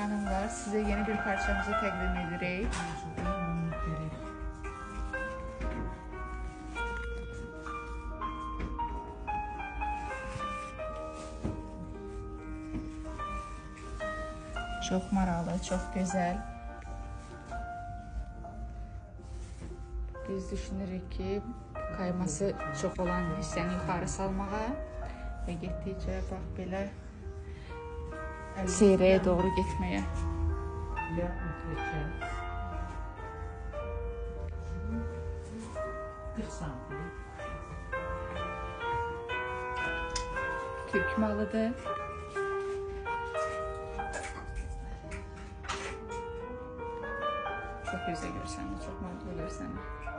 hanımlar, size yeni bir parçamızı təqdim edirik. Çok maraqlı, çok güzel. Biz düşünürük ki kayması çox olan hissəni yuxarı salmağa və getdikcə bax belə seyrəyə doğru getməyə. Türk malıdır. Çok güzel görsənir, çok maraqlı görsənir.